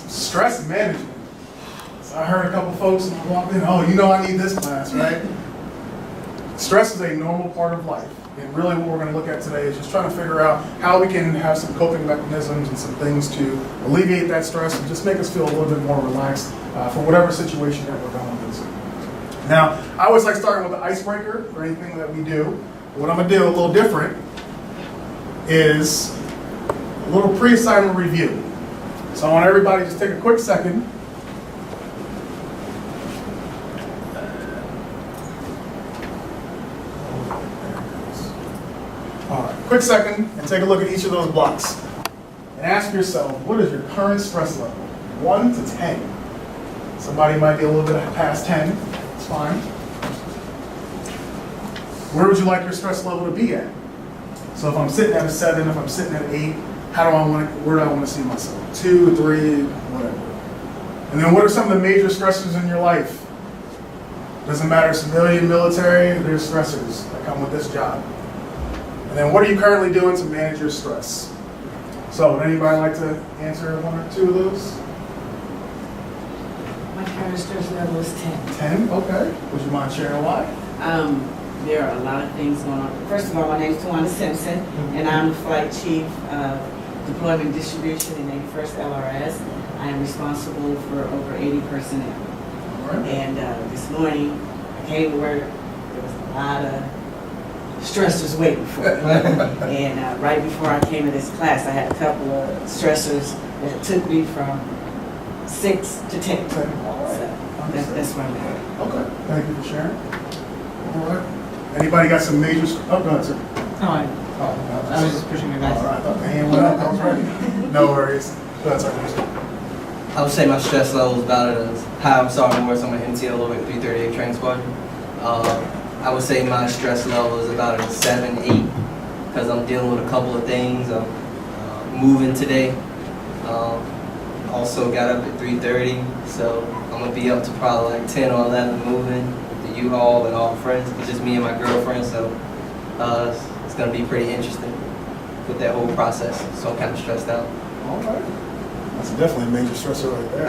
Stress management. So I heard a couple folks when I walked in, oh, you know I need this class, right? Stress is a normal part of life. And really what we're going to look at today is just trying to figure out how we can have some coping mechanisms and some things to alleviate that stress and just make us feel a little bit more relaxed for whatever situation that we're going into. Now, I always like starting with the icebreaker for anything that we do. What I'm going to do a little different is a little pre-assignment review. So I want everybody to just take a quick second. All right, quick second and take a look at each of those blocks. And ask yourself, what is your current stress level? 1 to 10. Somebody might be a little bit past 10. It's fine. Where would you like your stress level to be at? So if I'm sitting at a 7, if I'm sitting at 8, where do I want to see myself? 2, 3, whatever. And then what are some of the major stressors in your life? Doesn't matter, civilian, military, there's stressors that come with this job. And then what are you currently doing to manage your stress? So would anybody like to answer 1 or 2 of those? My current stress level is 10. 10, okay. Would you mind sharing why? There are a lot of things going on. First of all, my name is Tawana Simpson, and I'm the Flight Chief of Deployment Distribution in 81st LRS. I am responsible for over 80 personnel. All right. And this morning, I came to work, there was a lot of stressors waiting for me. And right before I came to this class, I had a couple of stressors that took me from 6 to 10. So that's where I'm at. Okay, thank you for sharing. All right. Anybody got some major, go ahead, sir. I was just pushing your All guys. right, I thought the hand went up, I was ready. No worries. Go ahead, sir. I would say my stress level is about as high. I'm Sergeant Morris. I'm an NCO over at 338 Training Squadron. I would say my stress level is about a 7, 8, because I'm dealing with a couple of things. I'm moving today. Also got up at 3:30, so I'm gonna be up to probably like 10 or 11 moving with the U-Haul and all the friends. It's just me and my girlfriend, so it's gonna be pretty interesting with that whole process. So I'm kind of stressed out. All right. That's definitely a major stressor right there.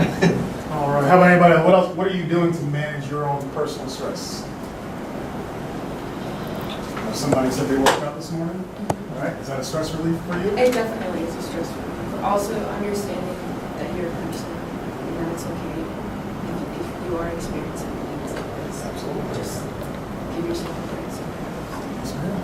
All right. How about anybody else? What else? What are you doing to manage your own personal stress? Somebody said they woke up this morning. All right. Is that a stress relief for you? It definitely is a stress relief. Also, understanding that you're a person and that it's okay if you are experiencing things like this. Absolutely. Just give yourself a break. Yes, ma'am.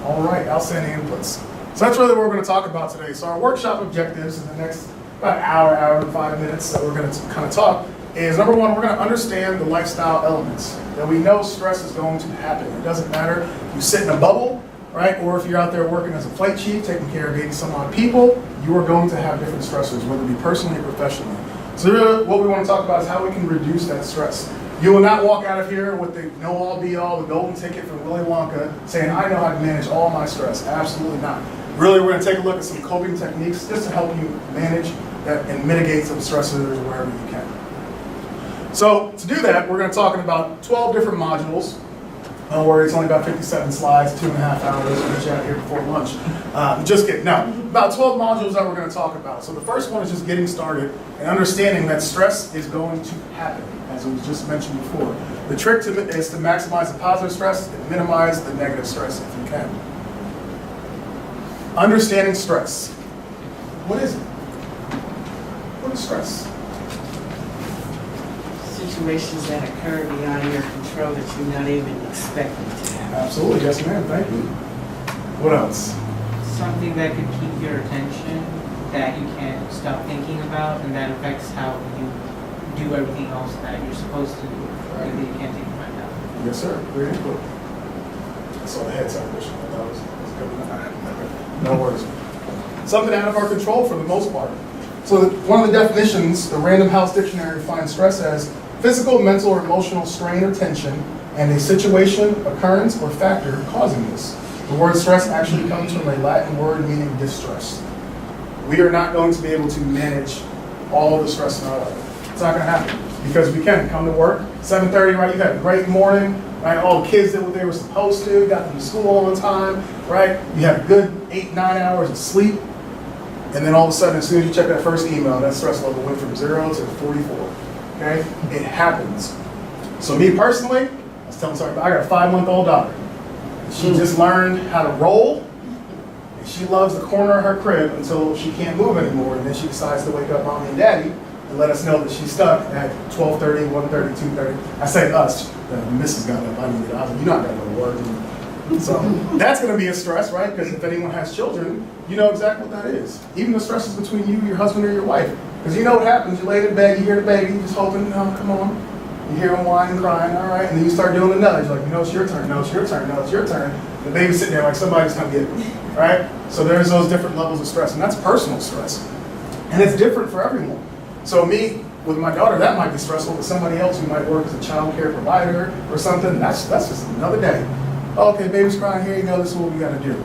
All right. Outstanding inputs. So that's really what we're going to talk about today. So our workshop objectives in the next about hour and 5 minutes that we're going to kind of talk is, number one, we're going to understand the lifestyle elements. That we know stress is going to happen. It doesn't matter if you sit in a bubble, right? Or if you're out there working as a flight chief, taking care of 80 some odd people, you are going to have different stressors, whether it be personally or professionally. So really what we want to talk about is how we can reduce that stress. You will not walk out of here with the know-all, be-all, the golden ticket from Willy Wonka saying, I know how to manage all my stress. Absolutely not. Really, we're going to take a look at some coping techniques just to help you manage that and mitigate some stressors wherever you can. So to do that, we're going to talk about 12 different modules. Don't worry, it's only about 57 slides, 2.5 hours. We'll get you out here before lunch. Just kidding. Now, about 12 modules that we're going to talk about. So the first one is just getting started and understanding that stress is going to happen, as was just mentioned before. The trick is to maximize the positive stress and minimize the negative stress if you can. Understanding stress. What is it? What is stress? Situations that occur beyond your control that you're not even expecting to happen. Absolutely, yes ma'am, thank you. What else? Something that could keep your attention that you can't stop thinking about, and that affects how you do everything else that you're supposed to do, Right. that you can't take your mind out. Yes sir, great input. I saw the headset vision, that was good. No worries. Something out of our control for the most part. So one of the definitions, the Random House Dictionary defines stress as physical, mental, or emotional strain or tension, and a situation, occurrence, or factor causing this. The word stress actually comes from a Latin word meaning distress. We are not going to be able to manage all of the stress in our life. It's not going to happen because we can come to work, 7:30, right? You had a great morning, right? All the kids did what they were supposed to, got them to school on time, right? You had a good 8-9 hours of sleep. And then all of a sudden, as soon as you check that first email, that stress level went from 0 to 44. Okay? It happens. So me personally, I was telling somebody, I got a 5-month-old daughter. She just learned how to roll. And she loves the corner of her crib until she can't move anymore. And then she decides to wake up mommy and daddy and let us know that she's stuck at 12:30, 1:30, 2:30. I say us, the missus got up, I didn't get out. You're not going to go to work. So that's going to be a stress, right? Because if anyone has children, you know exactly what that is. Even the stresses between you, your husband, or your wife. Because you know what happens. You lay in bed, you hear the baby, you're just hoping, oh, come on. You hear him whining, crying, all right. And then you start doing the nudge, like, you know, it's your turn, no, it's your turn, no, it's your turn. The baby's sitting there like somebody's going to get me, right? So there's those different levels of stress, and that's personal stress. And it's different for everyone. So me, with my daughter, that might be stressful, but somebody else who might work as a child care provider or something, that's just another day. Okay, baby's crying, here you go, this is what we gotta do.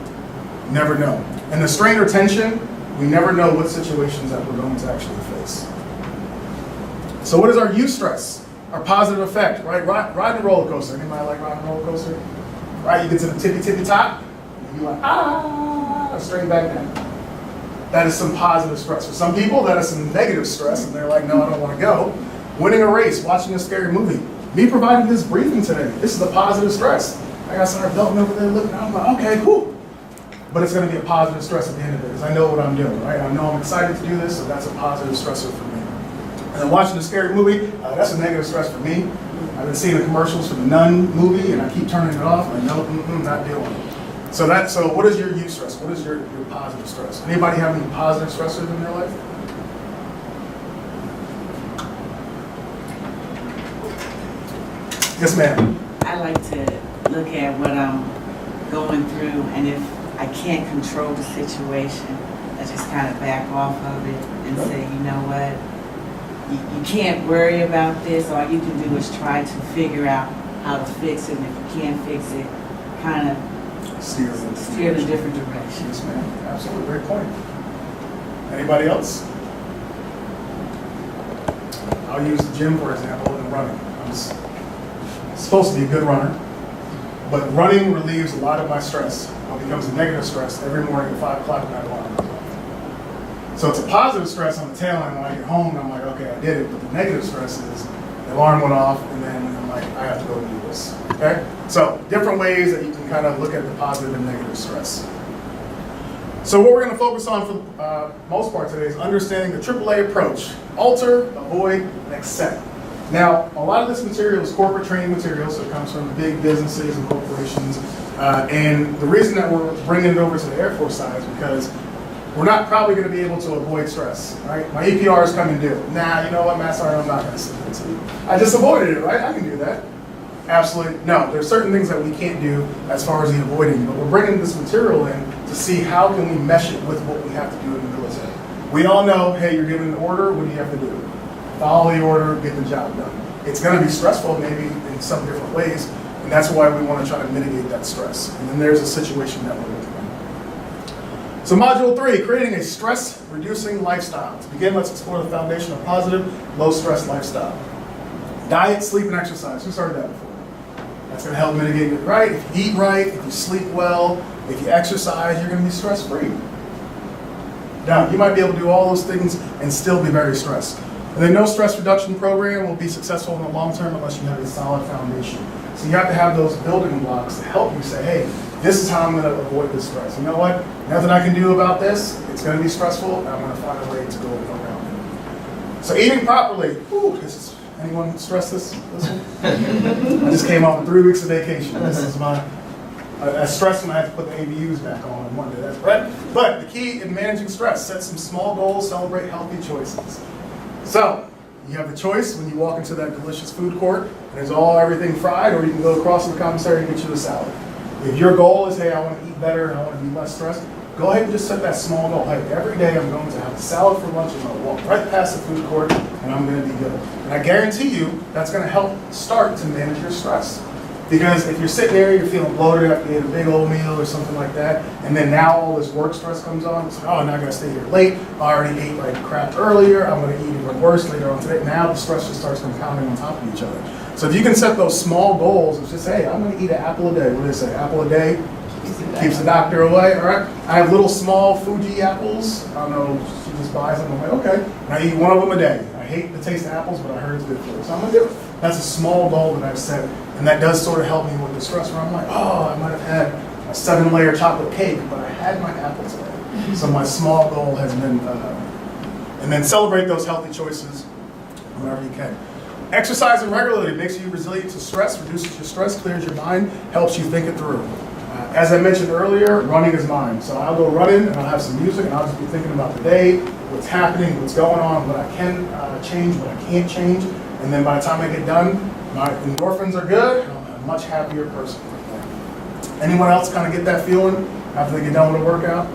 Never know. And the strain or tension, we never know what situations that we're going to actually face. So what is our eustress? Our positive effect, right? Riding a roller coaster. Anybody like riding a roller coaster? Right, you get to the tippy top, and you're like, straight back down. That is some positive stress. For some people, that is some negative stress, and they're like, no, I don't want to go. Winning a race, watching a scary movie. Me providing this briefing today, this is a positive stress. I got Sergeant Belton over there looking, I'm like, okay, cool. But it's going to be a positive stress at the end of it, because I know what I'm doing, right? I know I'm excited to do this, so that's a positive stressor for me. And then watching a scary movie, that's a negative stress for me. I've been seeing the commercials for the Nun movie, and I keep turning it off. Like, no, not dealing with it. So what is your eustress? What is your positive stress? Anybody have any positive stressors in their life? Yes, ma'am. I like to look at what I'm going through, and if I can't control the situation, I just kind of back off of it and say, you know what, you can't worry about this. All you can do is try to figure out how to fix it, and if you can't fix it, kind of steer in a different direction. Yes, ma'am. Absolutely. Great point. Anybody else? I'll use the gym, for example, and running. I'm supposed to be a good runner, but running relieves a lot of my stress. It becomes a negative stress every morning at 5 o'clock when that alarm goes off. So it's a positive stress on the tail end when I get home, and I'm like, okay, I did it. But the negative stress is the alarm went off, and then I'm like, I have to go do this. Okay? So different ways that you can kind of look at the positive and negative stress. So what we're going to focus on for the most part today is understanding the AAA approach. Alter, avoid, and accept. Now, a lot of this material is corporate training material, so it comes from big businesses and corporations. And the reason that we're bringing it over to the Air Force side is because we're not probably going to be able to avoid stress, right? My EPR is coming due. Nah, you know what, Master Sergeant, I'm not going to send it to you. I just avoided it, right? I can do that. Absolutely. No, there's certain things that we can't do as far as the avoiding, but we're bringing this material in to see how can we mesh it with what we have to do in the military. We all know, hey, you're given an order, what do you have to do? Follow the order, get the job done. It's going to be stressful maybe in some different ways, and that's why we want to try to mitigate that stress. And then there's a situation that we're looking at. So Module 3, creating a stress-reducing lifestyle. To begin, let's explore the foundation of positive, low-stress lifestyle. Diet, sleep, and exercise. Who started that before? That's going to help mitigate it, right? If you eat right, if you sleep well, if you exercise, you're going to be stress-free. Now, you might be able to do all those things and still be very stressed. And then no stress reduction program will be successful in the long term unless you have a solid foundation. So you have to have those building blocks to help you say, hey, this is how I'm going to avoid this stress. You know what? Nothing I can do about this. It's going to be stressful, and I'm going to find a way to go around it. So eating properly. Anyone stress this one? I just came off of 3 weeks of vacation. This is I stress when I have to put the ABUs back on Monday. That's right. But the key in managing stress, set some small goals, celebrate healthy choices. So you have the choice when you walk into that delicious food court, and there's everything fried, or you can go across to the commissary and get you a salad. If your goal is, hey, I want to eat better and I want to be less stressed, go ahead and just set that small goal. Hey, every day I'm going to have a salad for lunch, I'm going to walk right past the food court, and I'm going to be good. And I guarantee you that's going to help start to manage your stress. Because if you're sitting there, you're feeling bloated after you ate a big old meal or something like that, and then now all this work stress comes on, it's like, oh, now I gotta stay here late, I already ate like crap earlier, I'm gonna eat even worse later on today. Now the stress just starts compounding on top of each other. So if you can set those small goals, it's just, hey, I'm gonna eat an apple a day. What do they say, apple a day Keeps the doctor away, all right? I have little small Fuji apples. I don't know, she just buys them. I'm like, okay. And I eat one of them a day. I hate the taste of apples, but I heard it's good for you. So I'm gonna do it. That's a small goal that I've set. And that does sort of help me with the stress where I'm like, oh, I might have had a 7-layer chocolate cake, but I had my apple today. So my small goal has been, and then celebrate those healthy choices whenever you can. Exercising regularly makes you resilient to stress, reduces your stress, clears your mind, helps you think it through. As I mentioned earlier, running is mine. So I'll go running and I'll have some music and I'll just be thinking about the day, what's happening, what's going on, what I can change, what I can't change. And then by the time I get done, my endorphins are good and I'm a much happier person. Anyone else kind of get that feeling after they get done with a workout?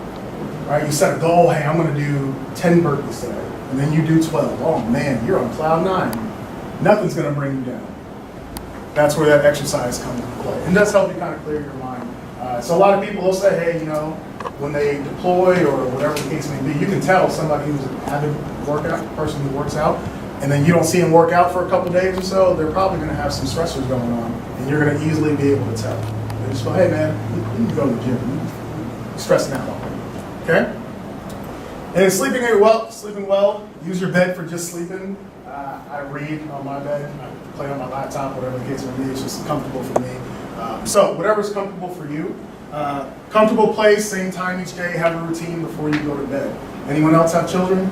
Right? You set a goal, hey, I'm going to do 10 burpees today. And then you do 12. Oh man, you're on cloud 9. Nothing's going to bring you down. That's where that exercise comes into play. It does help you kind of clear your mind. So a lot of people will say, hey, you know, when they deploy or whatever the case may be, you can tell somebody who's an avid workout, person who works out, and then you don't see them work out for a couple days or so, they're probably going to have some stressors going on, and you're going to easily be able to tell. They just go, hey man, you can go to the gym. You're stressing out already. Okay? And sleeping well, use your bed for just sleeping. I read on my bed, I play on my laptop, whatever the case may be, it's just comfortable for me. So whatever's comfortable for you. Comfortable place, same time each day, have a routine before you go to bed. Anyone else have children?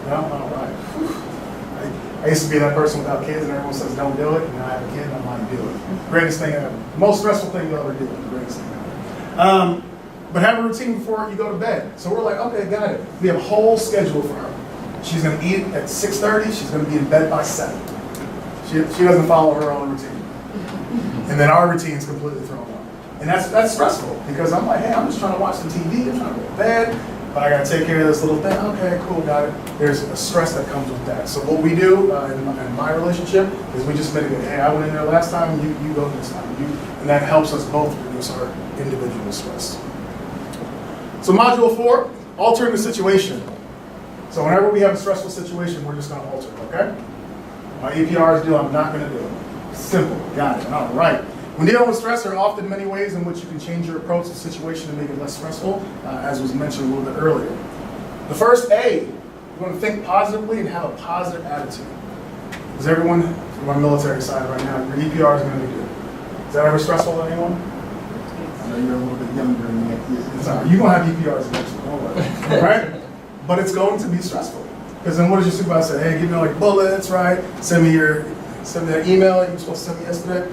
No? All right. Whew. I used to be that person without kids and everyone says don't do it, and now I have a kid and I'm like, do it. Greatest thing ever. Most stressful thing you'll ever do, the greatest thing ever. But have a routine before you go to bed. So we're like, okay, got it. We have a whole schedule for her. She's going to eat at 6:30. She's going to be in bed by 7. She doesn't follow her own routine. And then our routine's completely thrown off. And that's stressful because I'm like, hey, I'm just trying to watch the TV. I'm trying to go to bed. But I got to take care of this little thing. Okay, cool, got it. There's a stress that comes with that. So what we do in my relationship is we just mitigate. Hey, I went in there last time. You go this time. And that helps us both reduce our individual stress. So module 4, altering the situation. So whenever we have a stressful situation, we're just going to alter it, okay? My EPRs do, I'm not going to do it. Simple, got it, all right. When dealing with stress, there are often many ways in which you can change your approach to the situation to make it less stressful, as was mentioned a little bit earlier. The first A, you're going to think positively and have a positive attitude. Because everyone, from our military side right now, your EPR is going to be good. Is that ever stressful to anyone? I know you're a little bit younger than me. It's all right. You're going to have EPRs eventually, don't worry. Right? But it's going to be stressful. Because then what does your supervisor say? Hey, give me like bullets, right? Send me that email you were supposed to send me yesterday.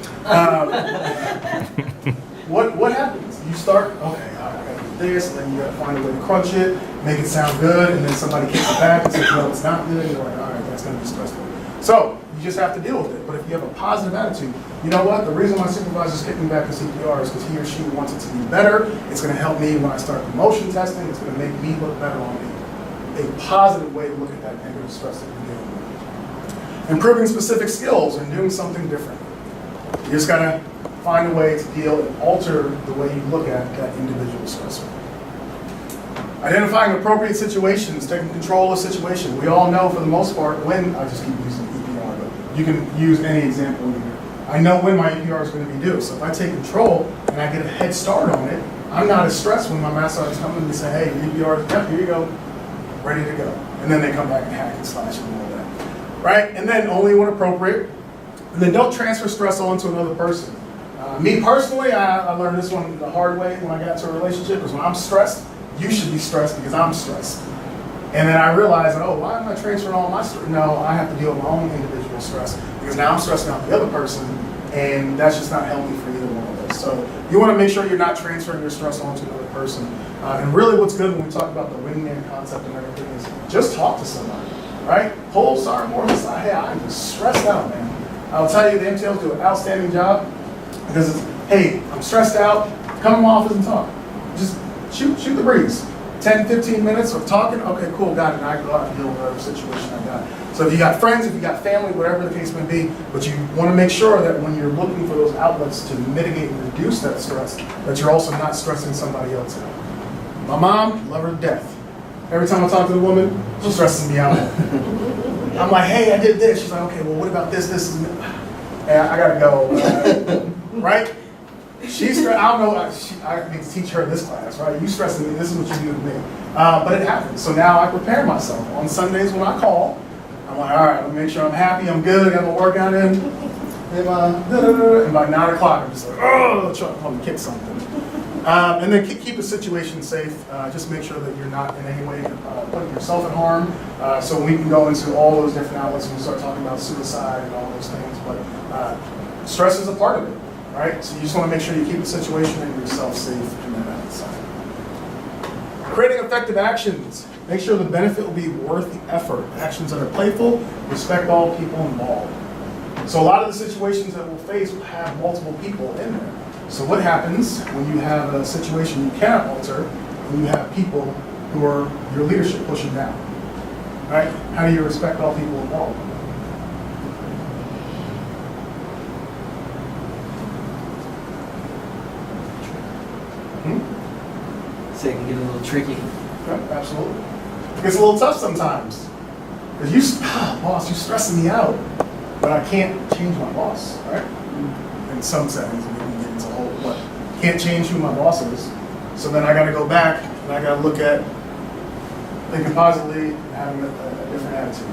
What happens? You start, okay, I gotta do this, and then you gotta find a way to crunch it, make it sound good, and then somebody kicks it back and says, no, it's not good. You're like, all right, that's gonna be stressful. So you just have to deal with it. But if you have a positive attitude, you know what? The reason my supervisor's kicking back his CPR is because he or she wants it to be better. It's gonna help me when I start promotion testing. It's gonna make me look better on me. A positive way to look at that negative stress that you're dealing with. Improving specific skills and doing something different. You just gotta find a way to deal and alter the way you look at that individual stressor. Identifying appropriate situations, taking control of the situation. We all know for the most part when, I just keep using EPR, but you can use any example in here. I know when my EPR is going to be due. So if I take control and I get a head start on it, I'm not as stressed when my master is coming and say, hey, your EPR is, yep, here you go, ready to go. And then they come back and hack and slash and all that. Right? And then only when appropriate. And then don't transfer stress on to another person. Me personally, I learned this one the hard way when I got into a relationship, is when I'm stressed, you should be stressed because I'm stressed. And then I realized, oh, why am I transferring all my stress? No, I have to deal with my own individual stress because now I'm stressing out the other person, and that's just not healthy for either one of us. So you want to make sure you're not transferring your stress onto another person. And really what's good when we talk about the wingman concept and everything is just talk to somebody, right? Pull Sergeant Morgan aside, hey, I'm just stressed out, man. I'll tell you, the MTLs do an outstanding job because it's, hey, I'm stressed out, come in my office and talk. Just shoot the breeze. 10, 15 minutes of talking, okay, cool, got it, and I can go out and deal with whatever situation I got. So if you got friends, if you got family, whatever the case may be, but you want to make sure that when you're looking for those outlets to mitigate and reduce that stress, that you're also not stressing somebody else out. My mom, love her to death. Every time I talk to the woman, she stresses me out. I'm like, hey, I did this. She's like, okay, well, what about this, and I gotta go, right? I don't know, I need to teach her this class, right? You stressing me, this is what you do to me. But it happens. So now I prepare myself. On Sundays when I call, I'm like, all right, let me make sure I'm happy, I'm good, I got my workout in. And by 9 o'clock, I'm just like, oh, trying to kick something. And then keep the situation safe. Just make sure that you're not in any way putting yourself in harm. So we can go into all those different outlets when we start talking about suicide and all those things. But stress is a part of it, right? So you just want to make sure you keep the situation and yourself safe in that outside. Creating effective actions. Make sure the benefit will be worth the effort. Actions that are playful, respect all people involved. So a lot of the situations that we'll face will have multiple people in there. So what happens when you have a situation you cannot alter, when you have people who are your leadership pushing down, right? How do you respect all people involved? So it can get a little tricky. Yeah, absolutely. It gets a little tough sometimes. Because boss, you're stressing me out. But I can't change my boss, right? In some settings, we can get into a whole, but can't change who my boss is. So then I got to go back and I got to look at thinking positively and having a different attitude.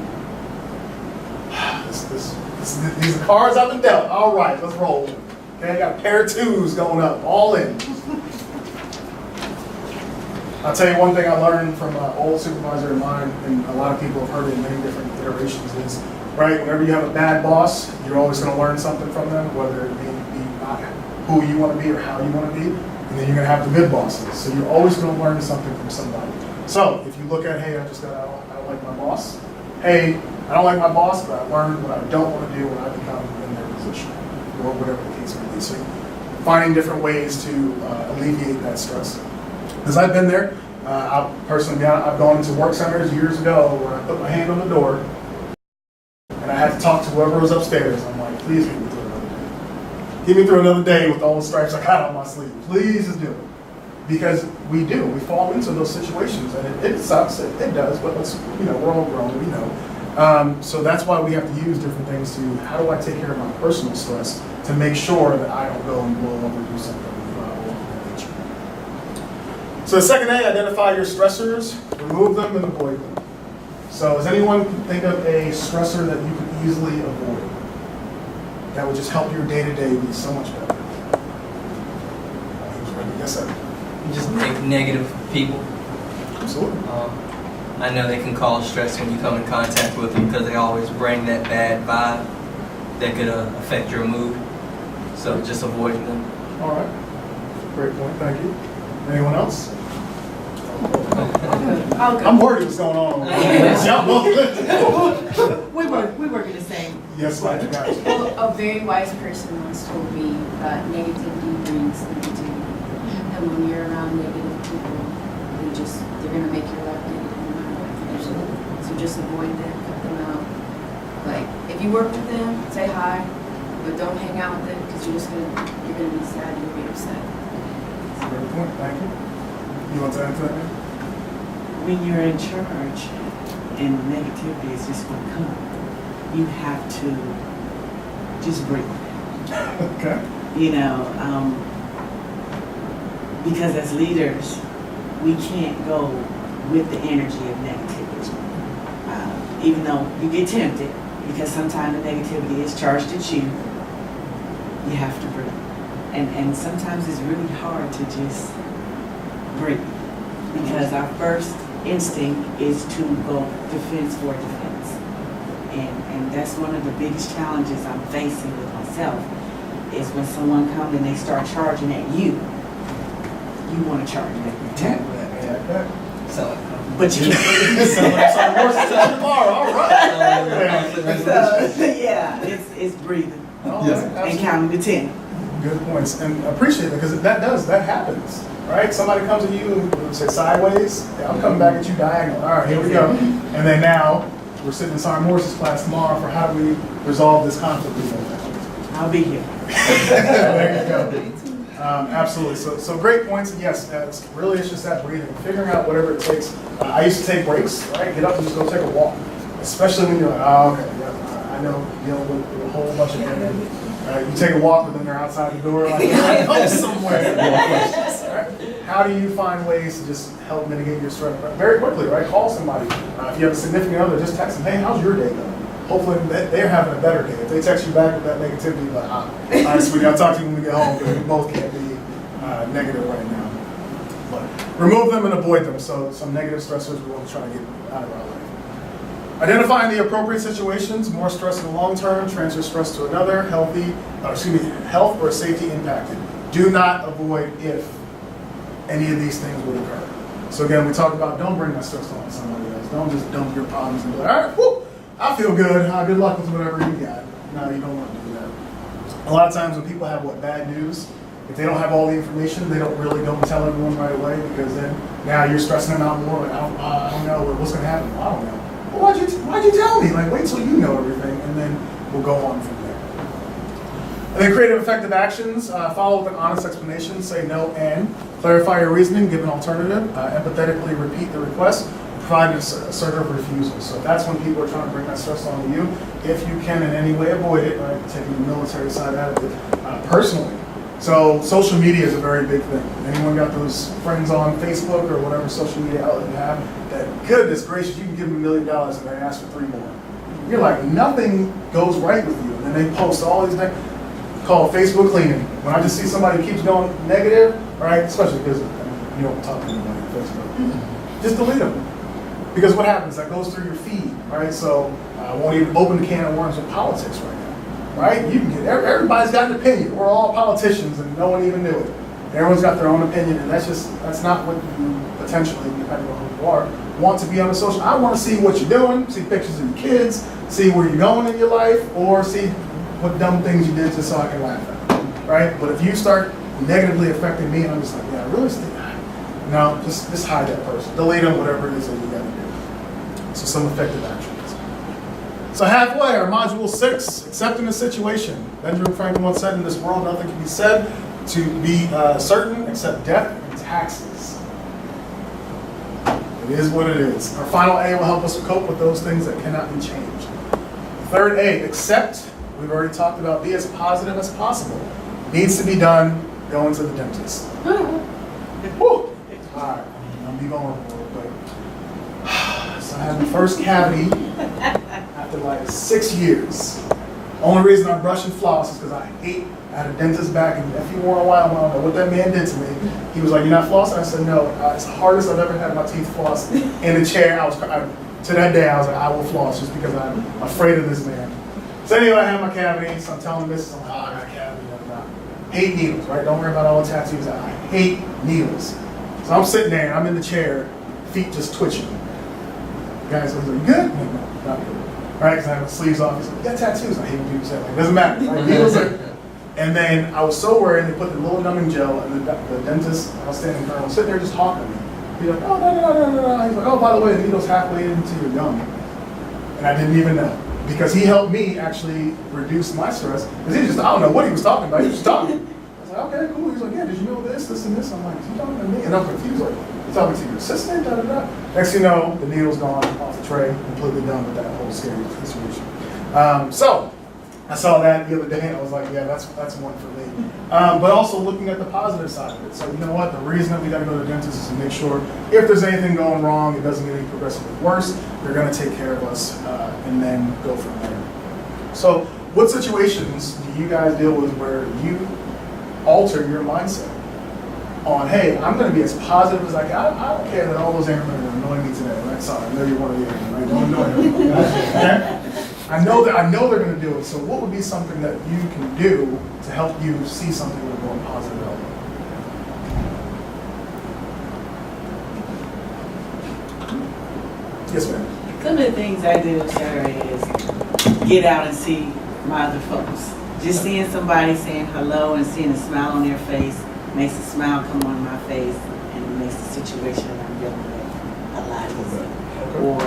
These are cards I've been dealt. All right, let's roll. Okay, I got a pair of twos going up, all in. I'll tell you one thing I learned from an old supervisor of mine, and a lot of people have heard it in many different iterations, is right, whenever you have a bad boss, you're always going to learn something from them, whether it be not who you want to be or how you want to be, and then you're going to have the good bosses. So you're always going to learn something from somebody. So if you look at, hey, I don't like my boss. Hey, I don't like my boss, but I learned what I don't want to do when I become in their position, or whatever the case may be. So finding different ways to alleviate that stress. Because I've been there, I've gone into work centers years ago where I put my hand on the door and I had to talk to whoever was upstairs. I'm like, please get me through another day. Get me through another day with all the stripes I got on my sleeve. Please just do it. Because we fall into those situations and it sucks, it does, but we're all grown, we know. So that's why we have to use different things to, how do I take care of my personal stress to make sure that I don't go and blow up or do something. So the second A, identify your stressors, remove them, and avoid them. So does anyone think of a stressor that you could easily avoid? That would just help your day-to-day be so much better. Yes, sir. Just negative people. Absolutely. I know they can cause stress when you come in contact with them because they always bring that bad vibe that could affect your mood. So just avoiding them. All right. Great point. Thank you. Anyone else? I'll go. I'm worried what's going on. Y'all both. We work in the same. Yes, I got you. Well, a very wise person once told me that negativity brings negativity. And when you're around negative people, they're going to make your life negative no matter what. So just avoid them, cut them out. Like, if you work with them, say hi, but don't hang out with them because you're going to be sad, you'll be upset. That's a great point. Thank you. You want to add to that? When you're in charge and negativity is just going to come, you have to just breathe. Okay. Because as leaders, we can't go with the energy of negativity. Even though you get tempted, because sometimes the negativity is charged at you, you have to breathe. And sometimes it's really hard to just breathe. Because our first instinct is to go defense for defense. And that's one of the biggest challenges I'm facing with myself, is when someone comes and they start charging at you, you want to charge back. Attack that. So, But you can't. Sorry, more success tomorrow. All right. So, yeah, it's breathing Oh, and absolutely. counting to 10. Good points, and appreciate it because that happens, right? Somebody comes at you and say sideways. Yeah, I'm coming back at you diagonal. All right, here we go. And then now we're sitting in Sergeant Morris's class tomorrow for how do we resolve this conflict we have. I'll be here. There you go. Absolutely. So great points. And yes, it's just that breathing, figuring out whatever it takes. I used to take breaks, right? Get up and just go take a walk, especially when you're like, oh, okay, yeah, I know dealing with a whole bunch of energy. You take a walk with them, they're outside the door, like, I go somewhere. Right? How do you find ways to just help mitigate your stress? Very quickly, right? Call somebody. If you have a significant other, just text them, hey, how's your day going? Hopefully they're having a better day. If they text you back with that negativity, like, all right, sweetie, I'll talk to you when we get home, because we both can't be negative right now. But remove them and avoid them. So some negative stressors we want to try to get out of our life. Identifying the appropriate situations, more stress in the long term, transfer stress to another, health or safety impacted. Do not avoid if any of these things would occur. So again, we talk about don't bring that stress on somebody else. Don't just dump your problems and be like, all right, whoo, I feel good. Good luck with whatever you got. No, you don't want to do that. A lot of times when people have bad news, if they don't have all the information, they don't tell everyone right away, because then now you're stressing them out more. Like, I don't know what's going to happen. Well, I don't know. Well, why'd you tell me? Like, wait till you know everything, and then we'll go on from there. And then creative, effective actions. Follow with an honest explanation. Say no and clarify your reasoning. Give an alternative. Empathetically repeat the request. Provide an assertive refusal. So that's when people are trying to bring that stress onto you. If you can in any way avoid it, right? Taking the military side out of it, personally. So social media is a very big thing. Anyone got those friends on Facebook or whatever social media outlet you have that, goodness gracious, you can give them $1 million and they ask for 3 more. You're like, nothing goes right with you. And then they post all these things called Facebook cleaning. When I just see somebody who keeps going negative, right, especially because you don't talk to anybody on Facebook, just delete them. Because what happens, that goes through your feed, right? So I won't even open the can of worms with politics right now. Right? You can get, everybody's got an opinion. We're all politicians and no one even knew it. Everyone's got their own opinion, and that's not what you potentially, depending on who you are, want to be on the social. I want to see what you're doing, see pictures of your kids, see where you're going in your life, or see what dumb things you did just so I can laugh at it. Right? But if you start negatively affecting me, I'm just like, yeah, realistically, no, just hide that person. Delete them, whatever it is that you got to do. So some effective actions. So halfway, our module 6, accepting the situation. Benjamin Franklin once said, in this world, nothing can be said to be certain except death and taxes. It is what it is. Our final A will help us cope with those things that cannot be changed. Third A, accept. We've already talked about be as positive as possible. Needs to be done, going to the dentist. Woo! All right, I'll be going real quick. So I had the first cavity after like 6 years. Only reason I brush and floss is because I had a dentist back, and if you weren't a while, I don't know what that man did to me. He was like, "You're not flossing?" I said, "No." It's the hardest I've ever had my teeth flossed in a chair. To that day, I was like, "I will floss," just because I'm afraid of this man. So anyway, I have my cavity, so I'm telling this, I'm like, "Oh, I got a cavity." Hate needles, right? Don't worry about all the tattoos. I hate needles. So I'm sitting there, and I'm in the chair, feet just twitching. The guy says, "Are you good?" No, not good. Right? Because I have my sleeves off. He's like, "You got tattoos." I hate when people say that. Like, it doesn't matter. Right? Needles are. And then I was so worried, they put the little numbing gel, and the dentist, I was standing in front of him, sitting there just talking to me. He's like, "Oh, no. He's like, "Oh, by the way, the needle's halfway into your gum." And I didn't even know. Because he helped me actually reduce my stress. Because he just, I don't know what he was talking about. He was just talking. I was like, "Okay, cool." He's like, "Yeah, did you know this, and this?" I'm like, "Is he talking to me?" And I'm confused, like, "You talking to your assistant?" Next thing you know, the needle's gone off the tray, completely done with that whole scary situation. So I saw that the other day, and I was like, yeah, that's one for me. But also looking at the positive side of it. So you know what? The reason that we got to go to the dentist is to make sure if there's anything going wrong, it doesn't get any progressively worse. They're going to take care of us and then go from there. So what situations do you guys deal with where you alter your mindset on, hey, I'm going to be as positive as I can. I don't care that all those airmen are annoying me today, right? Sorry, I know you're one of the airmen, right? Don't annoy me. Okay? I know they're going to do it. So what would be something that you can do to help you see something with a more positive outlook? Yes, ma'am. Some of the things I do, sir, is get out and see my other folks. Just seeing somebody saying hello and seeing a smile on their face makes a smile come on my face, and it makes the situation that I'm dealing with a lot easier. Okay. Or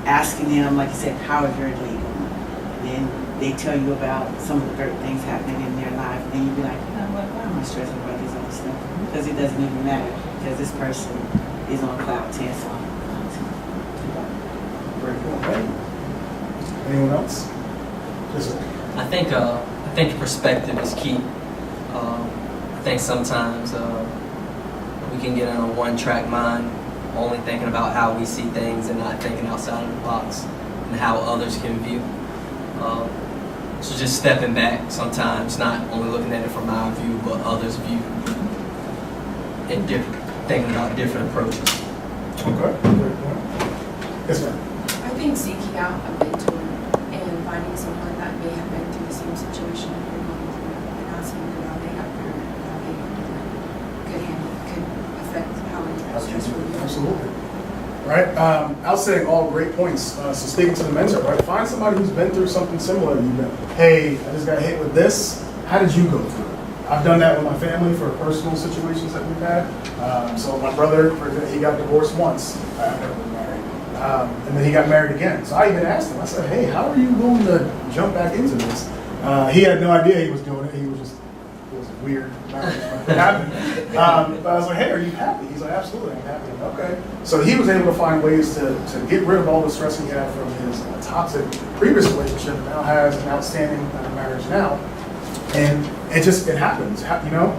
asking them, like you said, how is your day going? And then they tell you about some of the great things happening in their life, and then you be like, you know what, why am I stressing about this other stuff? Because it doesn't even matter, because this person is on cloud 10, so I'm on cloud 10. Very cool. Okay. Anyone else? Yes, sir. I think I think perspective is key. I think sometimes we can get in a one-track mind, only thinking about how we see things and not thinking outside of the box and how others can view. So just stepping back sometimes, not only looking at it from our view, but others' view, and thinking about different approaches. Okay. Great point. Yes, ma'am. I think seeking out a mentor and finding someone that may have been through the same situation that you're going through and asking them how they got through it, how they handled it, could affect how stress relief. Absolutely. Right? Outstanding, all great points. So speaking to the mentor, right? Find somebody who's been through something similar. You've been, hey, I just got hit with this. How did you go through it? I've done that with my family for personal situations that we've had. So my brother, he got divorced once. I've never been married. And then he got married again. So I even asked him, I said, hey, how are you going to jump back into this? He had no idea he was doing it. He was just, it was weird marriage when it happened. But I was like, hey, are you happy? He's like, absolutely, I'm happy. I'm like, okay. So he was able to find ways to get rid of all the stress he had from his toxic previous relationship, and now has an outstanding marriage now. And it happens, you know?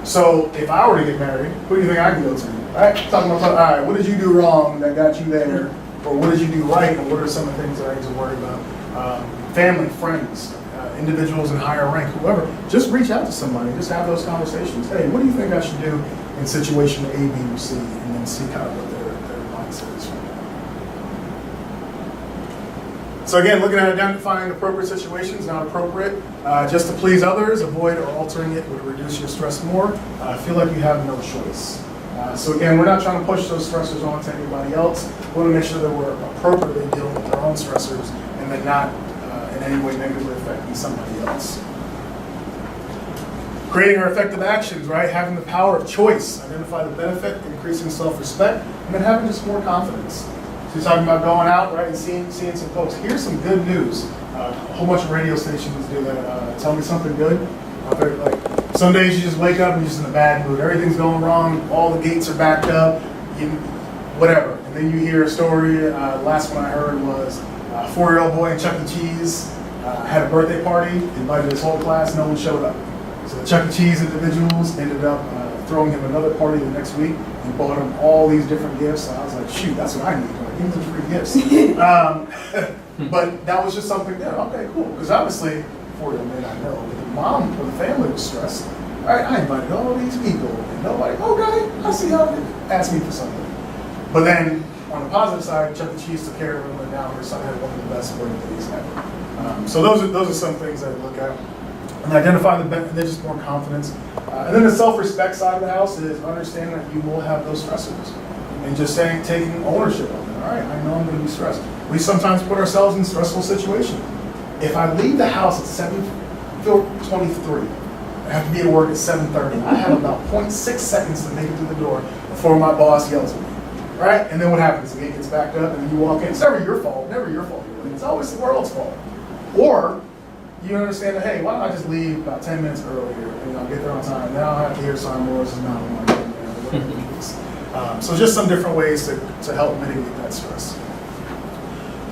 So if I were to get married, who do you think I'd go to? Right? Talking about, all right, what did you do wrong that got you there? Or what did you do right? And what are some of the things that I need to worry about? Family, friends, individuals in higher rank, whoever. Just reach out to somebody. Just have those conversations. Hey, what do you think I should do in situation A, B, or C? And then see kind of what their mindset is from that. So again, looking at identifying appropriate situations, not appropriate, just to please others, avoid or altering it would reduce your stress more. Feel like you have no choice. So again, we're not trying to push those stressors onto anybody else. We want to make sure that we're appropriately dealing with our own stressors and then not in any way negatively affecting somebody else. Creating our effective actions, right? Having the power of choice, identify the benefit, increasing self-respect, and then having just more confidence. So you're talking about going out, right, and seeing some folks. Here's some good news. A whole bunch of radio stations do that. Tell me something good. Like some days you just wake up and you're just in a bad mood. Everything's going wrong. All the gates are backed up. Whatever. And then you hear a story. Last one I heard was a 4-year-old boy in Chuck E. Cheese had a birthday party, invited his whole class. No one showed up. So the Chuck E. Cheese individuals ended up throwing him another party the next week and bought him all these different gifts. So I was like, shoot, that's what I need. Like, give me some free gifts. But that was just something there. Okay, cool. Because obviously, 4-year-old man I know, but the mom or the family was stressed. All right, I invited all these people and nobody, okay, I see how they asked me for something. But then on the positive side, Chuck E. Cheese took care of him, and now her son had one of the best birthdays ever. So those are some things that I look at. And identify the benefit, there's just more confidence. And then the self-respect side of the house is understanding that you will have those stressors. And just taking ownership of it. All right, I know I'm going to be stressed. We sometimes put ourselves in stressful situations. If I leave the house at 7:23, I have to be at work at 7:30. I have about 0.6 seconds to make it through the door before my boss yells at me. Right? And then what happens? The gate gets backed up and you walk in. It's never your fault. Never your fault. It's always the world's fault. Or you understand that, hey, why don't I just leave about 10 minutes earlier and I'll get there on time. Then I'll have to hear Simon Morris's not on my So just some different ways to help mitigate that stress.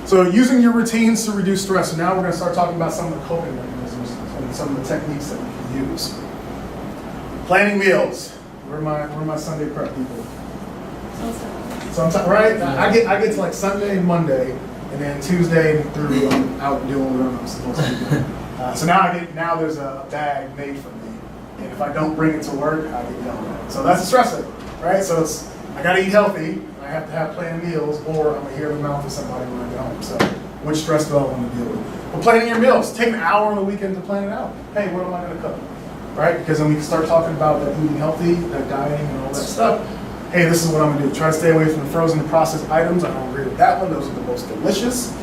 So using your routines to reduce stress. So now we're going to start talking about some of the coping mechanisms and some of the techniques that we can use. Planning meals. Where are my Sunday prep people? Sometimes, right? I get to like Sunday and Monday, and then Tuesday through I'm out doing what I'm supposed to be doing. So now there's a bag made for me, and if I don't bring it to work, I get yelled at. So that's a stressor, right? So I got to eat healthy. I have to have planned meals, or I'm gonna hear the mouth of somebody when I get home. So which stress do I want to deal with? But planning your meals. Take an hour on the weekend to plan it out. Hey, what am I gonna cook? Right? Because then we can start talking about that eating healthy, that dieting, and all that stuff. Hey, this is what I'm gonna do. Try to stay away from the frozen and processed items. I don't agree with that one. Those are the most delicious.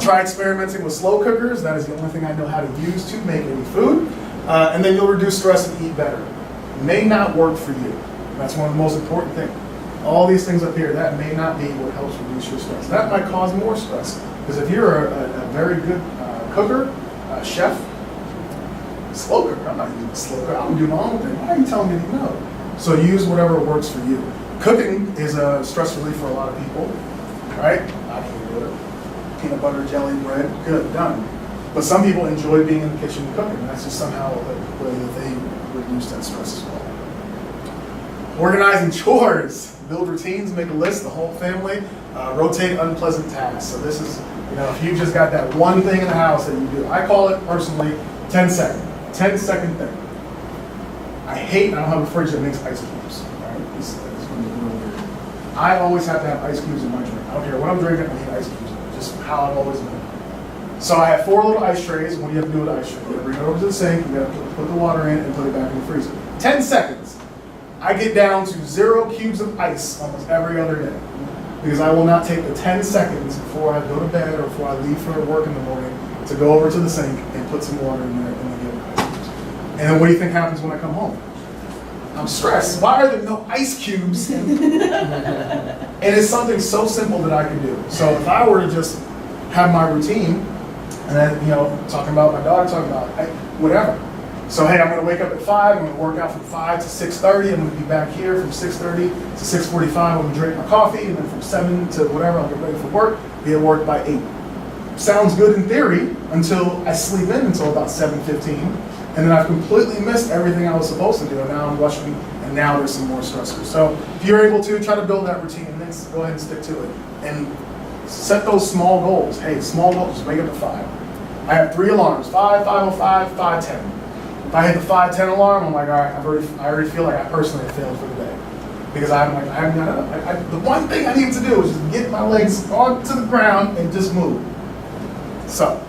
Try experimenting with slow cookers. That is the only thing I know how to use to make any food. And then you'll reduce stress and eat better. May not work for you. That's one of the most important things. All these things up here, that may not be what helps reduce your stress. That might cause more stress. Because if you're a very good cooker, chef, slow cooker, I'm not using a slow cooker. I'm doing my own thing. Why are you telling me no? So use whatever works for you. Cooking is a stress relief for a lot of people, right? I can do it. Peanut butter, jelly, bread, good, done. But some people enjoy being in the kitchen and cooking. That's just somehow the way that they reduce that stress as well. Organizing chores. Build routines, make a list, the whole family. Rotate unpleasant tasks. So this is, if you just got that one thing in the house that you do. I call it personally 10-second. 10-second thing. I don't have a fridge that makes ice cubes. Right? This is real weird. I always have to have ice cubes in my drink. I don't care what I'm drinking, I need ice cubes. Just how I've always been. So I have 4 little ice trays. What do you have to do with the ice tray? You gotta bring it over to the sink, you gotta put the water in and put it back in the freezer. 10 seconds. I get down to 0 cubes of ice almost every other day. Because I will not take the 10 seconds before I go to bed or before I leave for work in the morning to go over to the sink and put some water in there and then get ice cubes. And then what do you think happens when I come home? I'm stressed. Why are there no ice cubes? And it's something so simple that I can do. So if I were to just have my routine, and then, talking about my daughter, talking about whatever. So hey, I'm gonna wake up at 5, I'm gonna work out from 5 to 6:30, I'm gonna be back here from 6:30 to 6:45, I'm gonna drink my coffee, and then from 7 to whatever, I'll get ready for work, be at work by 8. Sounds good in theory until I sleep in until about 7:15, and then I've completely missed everything I was supposed to do, and now I'm rushing, and now there's some more stressors. So if you're able to, try to build that routine, and then go ahead and stick to it. And set those small goals. Hey, small goals, just wake up at 5. I have 3 alarms, 5, 5:05, 5:10. If I hit the 5:10 alarm, I'm like, all right, I already feel like I personally have failed for the day. Because I haven't got up. The one thing I need to do is just get my legs onto the ground and just move. So,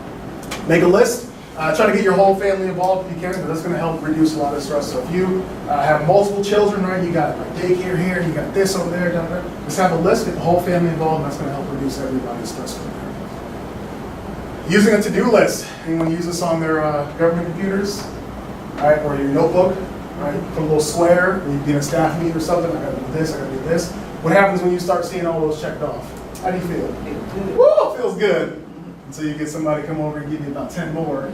make a list. Try to get your whole family involved if you can, because that's going to help reduce a lot of stress. So if you have multiple children, right, you got like daycare here, you got this over there, down there, just have a list, get the whole family involved, and that's going to help reduce everybody's stress from there. Using a to-do list. Anyone use this on their government computers? Right, or your notebook, right? Put a little square, when you get a staff meeting or something, I gotta do this, I gotta do this. What happens when you start seeing all those checked off? How do you feel? Woo, it feels good. Until you get somebody come over and give you about 10 more,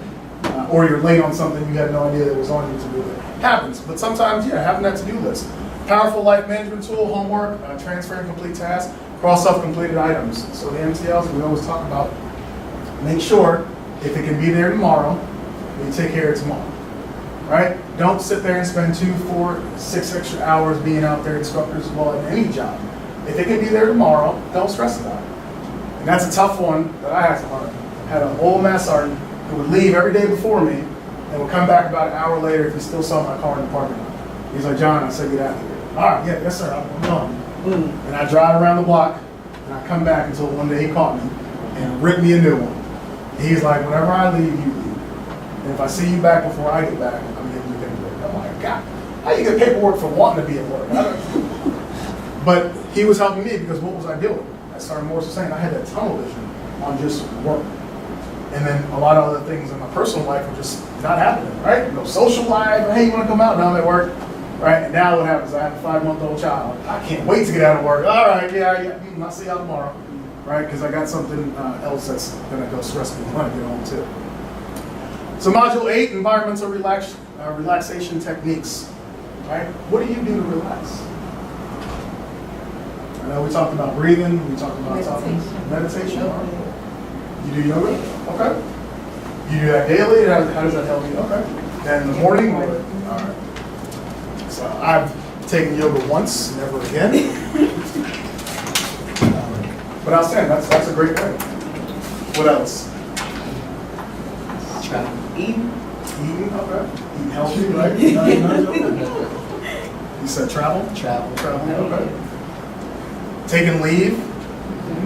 or you're late on something you had no idea that was on your to-do list. Happens, but sometimes, having that to-do list. Powerful life management tool, homework, transfer and complete tasks, cross off completed items. So the MTLs we always talk about, make sure if it can be there tomorrow, you take care of it tomorrow. Right? Don't sit there and spend 2, 4, 6 extra hours being out there instructors well in any job. If it can be there tomorrow, don't stress about it. And that's a tough one that I had to learn. I had an old mass sergeant who would leave every day before me and would come back about an hour later if he still saw my car in the parking lot. He's like, John, I said get out of here. All right, yeah, yes sir, I'm going. And I drive around the block and I come back until one day he caught me and ripped me a new one. And he's like, whenever I leave, you leave. And if I see you back before I get back, I'm giving you paperwork. I'm like, God, how you get paperwork for wanting to be at work? But he was helping me because what was I doing? As Sergeant Morris was saying, I had that tunnel vision on just work. And then a lot of other things in my personal life were just not happening, right? No social life, hey, you want to come out? No, I'm at work, right? And now what happens? I have a 5-month-old child. I can't wait to get out of work. All right, yeah, I'll see y'all tomorrow, right? Because I got something else that's going to go stress me when I get home too. So Module 8, environmental relaxation techniques, right? What do you do to relax? I know we talked about breathing, we talked about meditation. You do yoga? Okay. You do that daily? How does that help you? Okay. And in the morning? All right. So I've taken yoga once, never again. But I'll say that's a great way. What else? Travel. Eating, okay. Eating healthy, right? You said travel? Travel. Okay. Taking leave,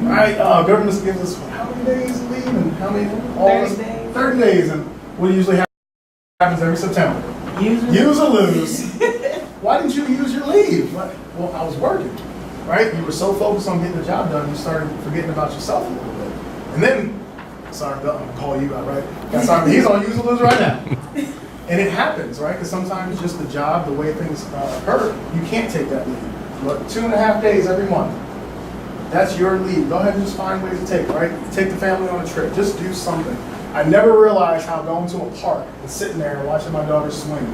right? Government gives us how many days of leave and how many? 30 days. 30 days, and what usually happens every September. Use or lose. Why didn't you use your leave? Well, I was working, right? You were so focused on getting the job done, you started forgetting about yourself a little bit. And then, sorry, I'm gonna call you out, right? He's on use or lose right now. And it happens, right? Because sometimes just the job, the way things occur, you can't take that leave. But 2.5 days every month, that's your leave. Go ahead and just find ways to take, right? Take the family on a trip. Just do something. I never realized how going to a park and sitting there and watching my daughter swing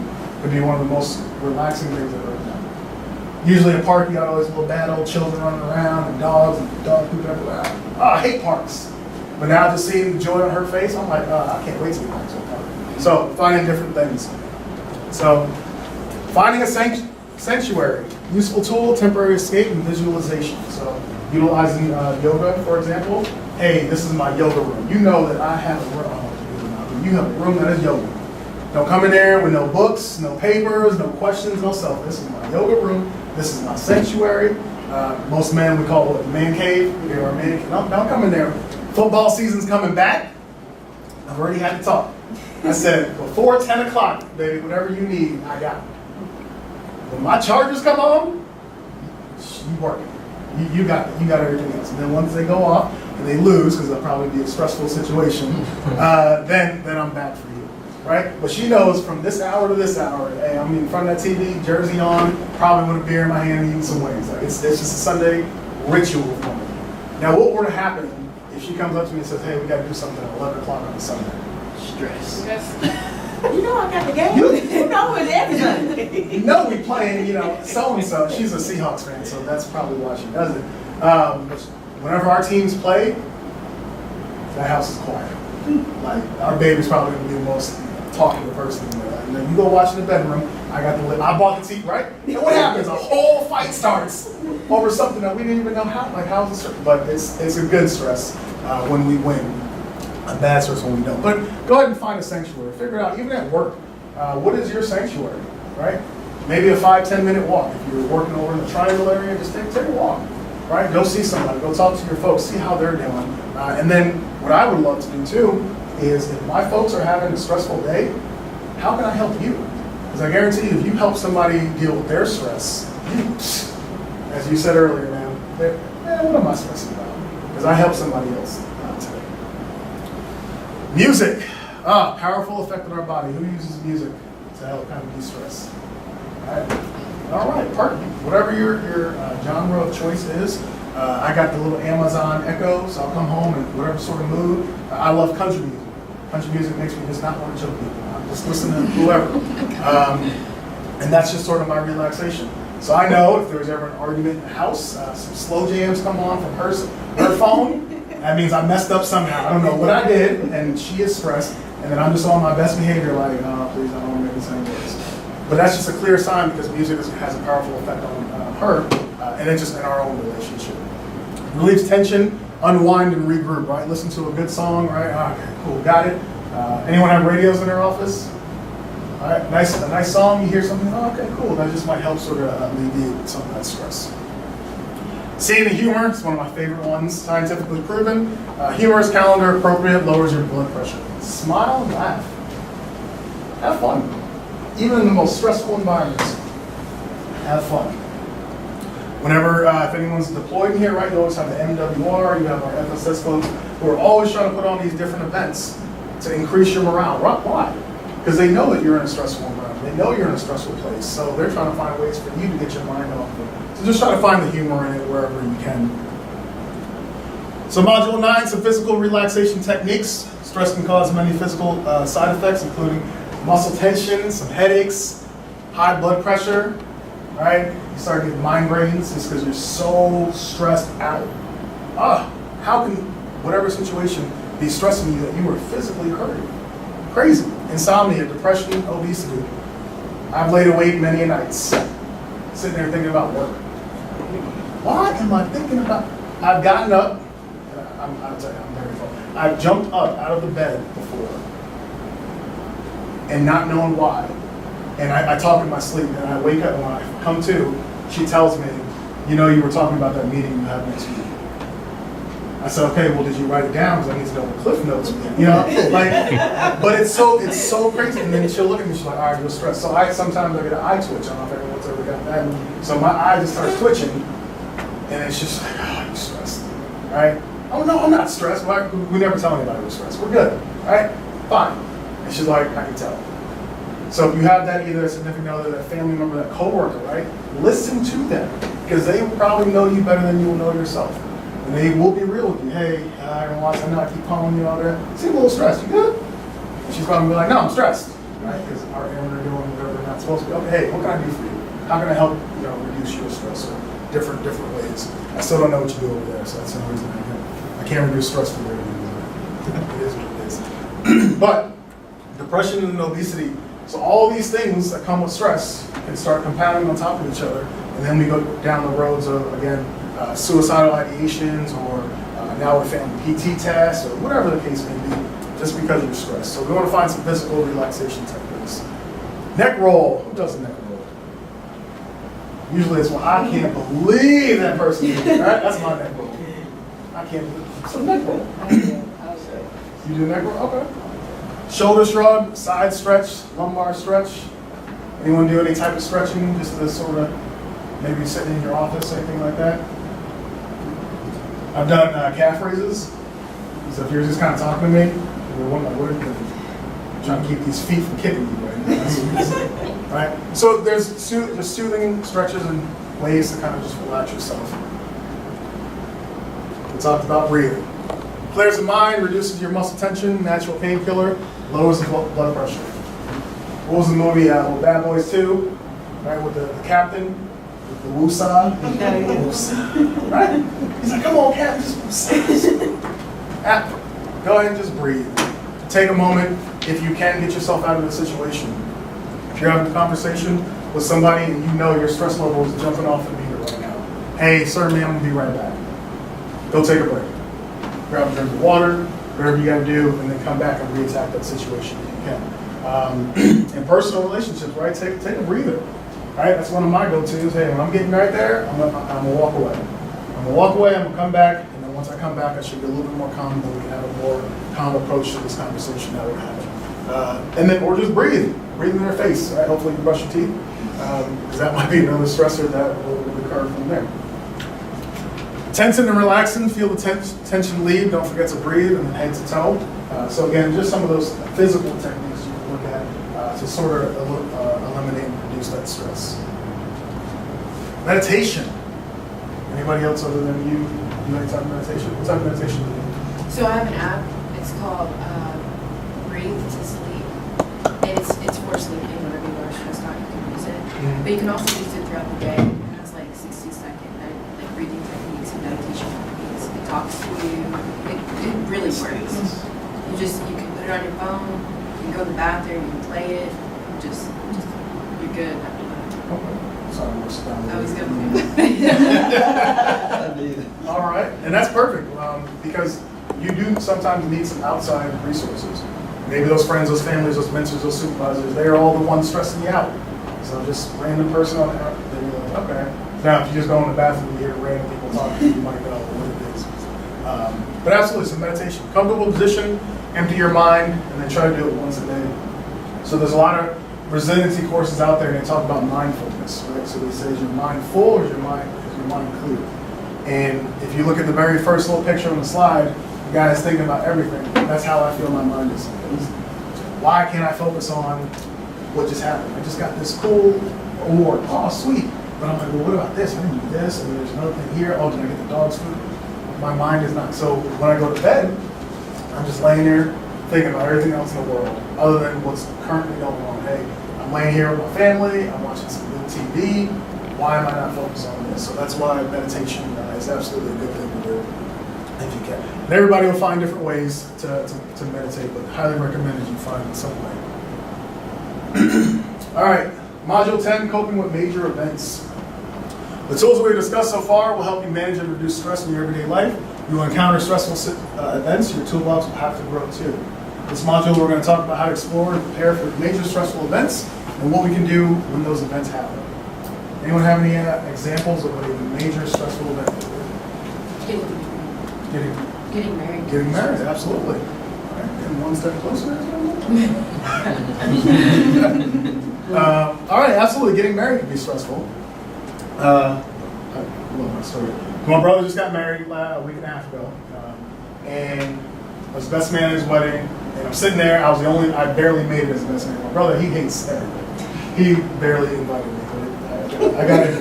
could be one of the most relaxing things I've ever done. Usually at a park, you got all these little bad old children running around and dogs and dog poop everywhere. Oh, I hate parks. But now just seeing the joy on her face, I'm like, I can't wait to get back to the park. So finding different things. So finding a sanctuary, useful tool, temporary escape, and visualization. So utilizing yoga, for example. Hey, this is my yoga room. You know that I have a room. You have a room that is yoga. Don't come in there with no books, no papers, no questions, no self. This is my yoga room. This is my sanctuary. Most men we call it man cave. Or man cave. Don't come in there. Football season's coming back. I've already had to talk. I said, before 10 o'clock, baby, whatever you need, I got it. When my Chargers come on, you working. You got everything else. And then once they go off and they lose, because that'll probably be a stressful situation, then I'm back for you, right? But she knows from this hour to this hour, hey, I'm in front of that TV, jersey on, probably with a beer in my hand, eating some wings. Like it's just a Sunday ritual for me. Now, what were to happen if she comes up to me and says, hey, we got to do something at 11 o'clock on a Sunday? Stress. You know I got the game. You know it's everything. You know we playing, so-and-so. She's a Seahawks fan, so that's probably why she does it. But whenever our teams play, that house is quiet. Like, our baby's probably going to be the most talkative person in there. And then you go watch in the bedroom, I bought the TV, right? And what happens? A whole fight starts over something that we didn't even know how's the stress. But it's a good stress when we win. A bad stress when we don't. But go ahead and find a sanctuary. Figure it out, even at work. What is your sanctuary, right? Maybe a 5-10 minute walk. If you're working over in the triangle area, just take a walk, right? Go see somebody. Go talk to your folks. See how they're doing. And then what I would love to do too is if my folks are having a stressful day, how can I help you? Because I guarantee you, if you help somebody deal with their stress, as you said earlier, man, what am I stressing about? Because I helped somebody else today. Music, powerful effect on our body. Who uses music to help kind of de-stress? All right, whatever your genre of choice is. I got the little Amazon Echo, so I'll come home in whatever sort of mood. I love country music. Country music makes me just not want to choke people. I just listen to whoever. And that's just sort of my relaxation. So I know if there's ever an argument in the house, some slow jams come on from her phone. That means I messed up somehow. I don't know what I did, and she is stressed, and then I'm just on my best behavior, like, oh, please, I don't want to make the same voice. But that's just a clear sign because music has a powerful effect on her, and it's just in our own relationship. Relieves tension, unwind, and regroup, right? Listen to a good song, right? Okay, cool, got it. Anyone have radios in their office? All right, a nice song, you hear something, oh, okay, cool. That just might help sort of alleviate some of that stress. Seeing the humor is one of my favorite ones, scientifically proven. Humorous, calendar appropriate, lowers your blood pressure. Smile and laugh. Have fun. Even in the most stressful environments, have fun. Whenever, if anyone's deployed in here, right, you always have the MWR, you have our FSS folks who are always trying to put on these different events to increase your morale. Why? Because they know that you're in a stressful environment. They know you're in a stressful place, so they're trying to find ways for you to get your mind off of it. So just try to find the humor in it wherever you can. So Module 9, some physical relaxation techniques. Stress can cause many physical side effects, including muscle tension, some headaches, high blood pressure, right? You start getting migraines just because you're so stressed out. How can whatever situation be stressing you that you are physically hurting? Crazy. Insomnia, depression, obesity. I've laid awake many a nights, sitting there thinking about work. Why am I thinking about? I've gotten up. I'll tell you, I'm very funny. I've jumped up out of the bed before, and not knowing why. And I talk in my sleep, and I wake up, and when I come to, she tells me, you were talking about that meeting you have next week. I said, okay, well, did you write it down? Because I need to know what Cliff Notes mean. But it's so crazy. And then she'll look at me, she's like, all right, you're stressed. So sometimes I get an eye twitch. I don't know if everyone's ever got that. So my eye just starts twitching, and it's just like, oh, you're stressed, right? Oh, no, I'm not stressed. We never tell anybody we're stressed. We're good, right? Fine. And she's like, I can tell. So if you have that, either a significant other, that family member, that coworker, right? Listen to them, because they will probably know you better than you will know yourself. And they will be real with you. Hey, I know I keep calling you out there. Seem a little stressed. You good? And she's probably be like, no, I'm stressed, right? Because our airmen are doing whatever they're not supposed to be. Okay, hey, what can I do for you? How can I help, reduce your stress or different ways? I still don't know what you do over there, so that's the reason I can't reduce stress for you. It is what it is. But depression and obesity, so all these things that come with stress can start compounding on top of each other, and then we go down the roads of, again, suicidal ideations, or now we're failing PT tests, or whatever the case may be, just because you're stressed. So we want to find some physical relaxation techniques. Neck roll. Who does a neck roll? Usually it's when I can't believe that person did it, right? That's my neck roll. I can't believe it. It's a neck roll. You do neck roll? Okay. Shoulder shrug, side stretch, lumbar stretch. Anyone do any type of stretching just to sort of maybe sitting in your office, anything like that? I've done calf raises. So if you're just kind of talking to me, you're wondering, what are you doing? Trying to keep these feet from kicking you, right? That's what it is. Right? So there's just soothing stretches and ways to kind of just relax yourself. We talked about breathing. Clears the mind, reduces your muscle tension, natural painkiller, lowers the blood pressure. What was the movie, Bad Boys 2? Right, with the captain, with the woosah. Woosah. Right? He's like, come on, Captain, just woosah. Go ahead and just breathe. Take a moment, if you can, get yourself out of the situation. If you're having a conversation with somebody and you know your stress level is jumping off the meter right now, hey, sir, ma'am, I'm gonna be right back. Go take a break. Grab a drink of water, whatever you gotta do, and then come back and re-attack that situation if you can. In personal relationships, right, take a breather. Right, that's one of my go-tos. Hey, when I'm getting right there, I'm gonna walk away. I'm gonna walk away, I'm gonna come back, and then once I come back, I should be a little bit more calm, and then we can have a more calm approach to this conversation that we're having. And then, or just breathe in their face, right? Hopefully you brush your teeth, because that might be another stressor that will occur from there. Tensing and relaxing, feel the tension leave, don't forget to breathe, and then head to toe. So again, just some of those physical techniques you can look at to sort of eliminate and reduce that stress. Meditation. Anybody else other than you do any type of meditation? What type of meditation do you do? So I have an app, it's called Breathe to Sleep, and it's for sleeping whenever you are stressed out, you can use it. But you can also use it throughout the day. It has like 60-second like breathing techniques and meditation techniques. It talks to you. It really works. You can put it on your phone, you can go to the bathroom, you can play it, just you're good after that. Okay. Sorry, we're down I was there. going All right, and that's perfect because you do sometimes need some outside resources. Maybe those friends, those families, those mentors, those supervisors, they are all the ones stressing you out. So just random person on the app, then you're like, okay. Now, if you just go in the bathroom and you hear random people talking to you, you might know what it is. But absolutely, some meditation. Comfortable position, empty your mind, and then try to do it once a day. So there's a lot of resiliency courses out there, and they talk about mindfulness, right? So they say, is your mind full or is your mind clear? And if you look at the very first little picture on the slide, the guy is thinking about everything. That's how I feel my mind is. Why can't I focus on what just happened? I just got this cool award. Oh, sweet. But I'm like, well, what about this? I didn't do this, and there's another thing here. Oh, did I get the dog's food? My mind is not. So when I go to bed, I'm just laying there thinking about everything else in the world, other than what's currently going on. Hey, I'm laying here with my family, I'm watching some good TV. Why am I not focused on this? So that's why meditation is absolutely a good thing to do, if you can. And everybody will find different ways to meditate, but highly recommend you find it some way. All right, Module 10, coping with major events. The tools we've discussed so far will help you manage and reduce stress in your everyday life. You will encounter stressful events, your toolbox will have to grow too. This module, we're going to talk about how to explore and prepare for major stressful events and what we can do when those events happen. Anyone have any examples of a major stressful event? Getting married. Getting married, absolutely. All right, getting one step closer. All right, absolutely. Getting married can be stressful. I love my story. My brother just got married a week and a half ago, and I was best man at his wedding. And I'm sitting there. I barely made it as best man. My brother, he hates everything. He barely invited me, but I got it.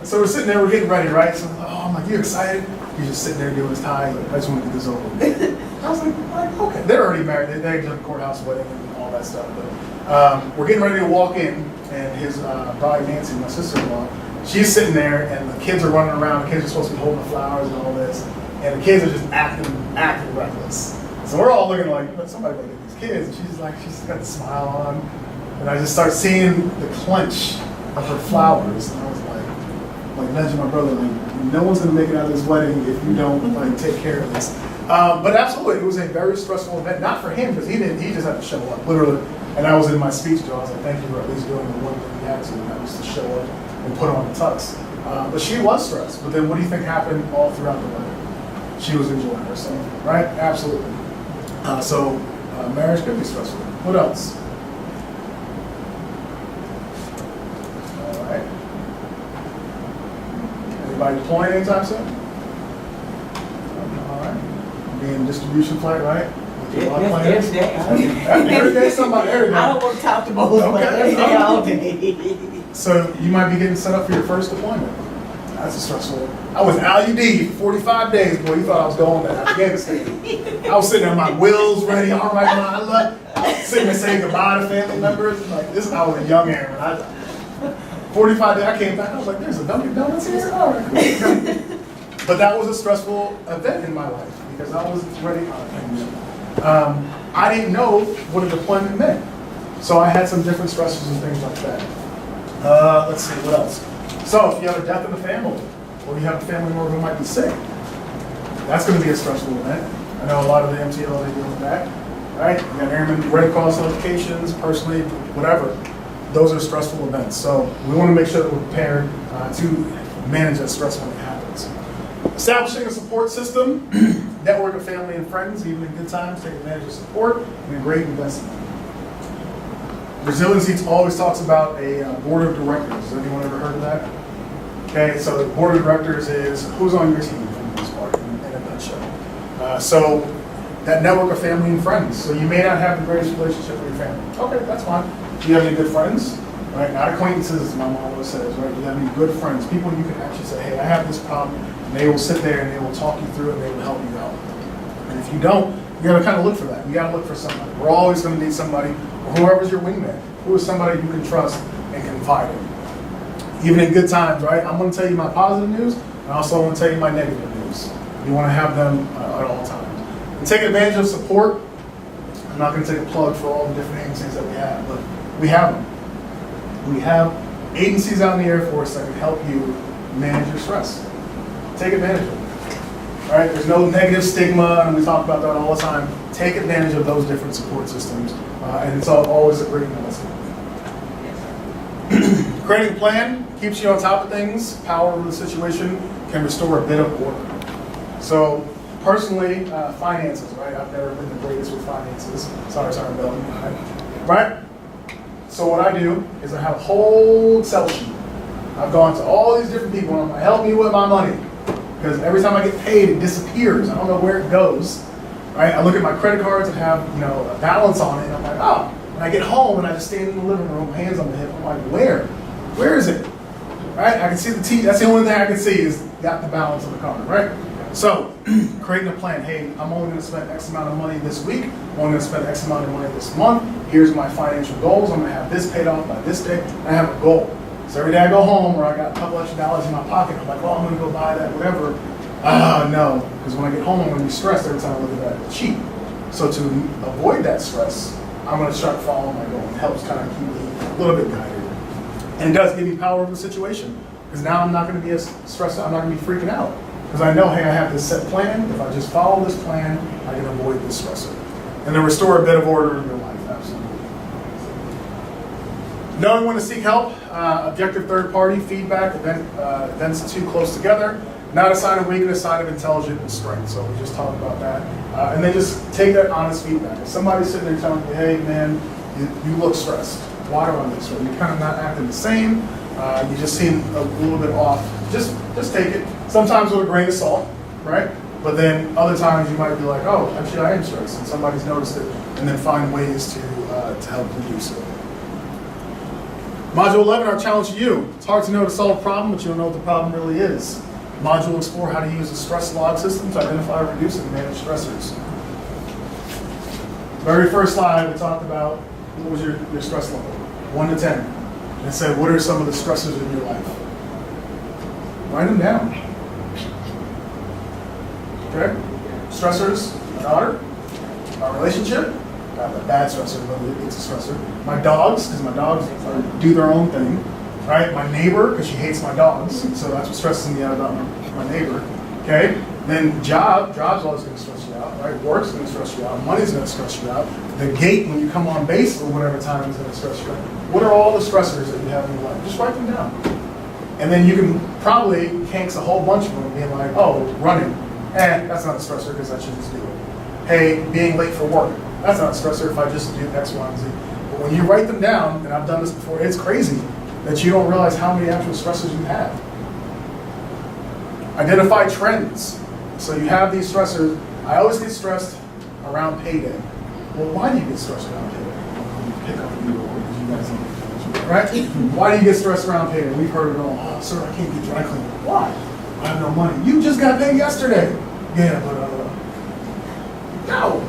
So we're sitting there. We're getting ready, right? So I'm like, you excited? He's just sitting there doing his tie. Like, I just want to get this over with. I was like, okay. They're already married. They did a courthouse wedding and all that stuff. But we're getting ready to walk in, and his bride, Nancy, my sister-in-law, she's sitting there, and the kids are running around. The kids are supposed to be holding the flowers and all this. and the kids are just acting reckless. So we're all looking like, somebody look at these kids, and she's got the smile on, and I just start seeing the clench of her flowers, and I was like nudging my brother, like, no one's gonna make it out of this wedding if you don't like take care of this. But absolutely, it was a very stressful event, not for him, because he just had to show up, literally. And I was in my speech, Joe, I was like, thank you for at least doing the one thing you had to, and that was to show up and put on the tux. But she was stressed, but then what do you think happened all throughout the wedding? She was enjoying herself, right? Absolutely. So marriage could be stressful. What else? All right. Anybody deploying anytime soon? All right. Being distribution flight, right? Every day. Every day, somebody, every day. I don't want to talk to both, but Okay. every day, all day. So you might be getting set up for your first deployment. That's a stressful. I was LUD 45 days, boy. You thought I was going to Afghanistan. I was sitting there, my wills ready, all right, I was sitting there saying goodbye to family members. Like this, I was a young Aaron. 45 days, I came back. I was like, "There's a Dunkin' Donuts here." All right, cool. But that was a stressful event in my life because I was ready. I didn't know what a deployment meant, so I had some different stresses and things like that. Let's see, what else? So if you have a death in the family, or you have a family member who might be sick, that's going to be a stressful event. I know a lot of the MTLs, they deal with that, right? You got Airman Red Cross notifications, personally, whatever. Those are stressful events. So we want to make sure that we're prepared to manage that stress when it happens. Establishing a support system, network of family and friends, even in good times, take advantage of support, and a great investment. Resiliency always talks about a board of directors. Has anyone ever heard of that? Okay, so the board of directors is who's on your team for the most part, in a nutshell. So that network of family and friends. So you may not have the greatest relationship with your family. Okay, that's fine. Do you have any good friends? Right, not acquaintances, as my mom always says, right? Do you have any good friends? People you can actually say, hey, I have this problem. And they will sit there and they will talk you through it and they will help you out. And if you don't, you gotta kind of look for that. You gotta look for somebody. We're always gonna need somebody, or whoever's your wingman, who is somebody you can trust and confide in. Even in good times, right? I'm gonna tell you my positive news, and also I'm gonna tell you my negative news. You wanna have them at all times. And take advantage of support. I'm not gonna take a plug for all the different agencies that we have, but we have them. We have agencies out in the Air Force that can help you manage your stress. Take advantage of it. All right, there's no negative stigma, and we talk about that all the time. Take advantage of those different support systems, and it's always a great investment. Creating a plan keeps you on top of things. Power over the situation can restore a bit of order. So, personally, finances, right? I've never been the greatest with finances. Sorry, Bill. Right? So what I do is I have a whole Excel sheet. I've gone to all these different people and I'm like, help me with my money. Because every time I get paid, it disappears. I don't know where it goes. Right? I look at my credit cards and have, a balance on it, and I'm like, oh. When I get home and I just stand in the living room, hands on the hip, I'm like, where? Where is it? Right? I can see the T. That's the only thing I can see is got the balance on the card, right? So, creating a plan. Hey, I'm only going to spend X amount of money this week. I'm only going to spend X amount of money this month. Here's my financial goals. I'm going to have this paid off by this day. I have a goal. So every day I go home or I got a couple extra dollars in my pocket, I'm like, oh, I'm going to go buy that, whatever. No, because when I get home, I'm going to be stressed every time I look at that cheat. So to avoid that stress, I'm going to start following my goal. It helps kind of keep me a little bit guided. And it does give me power over the situation. Because now I'm not going to be as stressed out. I'm not going to be freaking out. Because I know, hey, I have this set plan. If I just follow this plan, I can avoid this stressor. And then restore a bit of order in your life, absolutely. Knowing when to seek help, objective third-party feedback, events too close together, not a sign of weakness, sign of intelligence and strength. So we just talked about that. And then just take that honest feedback. If somebody's sitting there telling you, hey, man, you look stressed. Why on this? Or you're kind of not acting the same. You just seem a little bit off. Just take it. Sometimes with a grain of salt, right? But then other times you might be like, oh, actually I am stressed, and somebody's noticed it, and then find ways to help reduce it. Module 11, our challenge to you. It's hard to know to solve a problem, but you don't know what the problem really is. Module explore how to use a stress log system to identify, reduce, and manage stressors. Very first slide, we talked about what was your stress level, 1 to 10. And it said, what are some of the stressors in your life? Write them down. Okay? Stressors, my daughter, my relationship, a bad stressor, but it's a stressor. My dogs, because my dogs do their own thing, right? My neighbor, because she hates my dogs, so that's what stresses me out about my neighbor, okay? Then job's always going to stress you out, right? Work's going to stress you out, money's going to stress you out. The gate when you come on base or whatever time is going to stress you out. What are all the stressors that you have in your life? Just write them down. And then you can probably kinks a whole bunch of them being like, oh, running, that's not a stressor because I should just do it. Hey, being late for work, that's not a stressor if I just do X, Y, and Z. But when you write them down, and I've done this before, it's crazy that you don't realize how many actual stressors you have. Identify trends. So you have these stressors. I always get stressed around payday. Well, why do you get stressed around payday? Pick on you, because you guys don't, right? Why do you get stressed around payday? We've heard it all. Oh, sir, I can't get dry cleaning. Why? I have no money. You just got paid yesterday. Yeah, but no.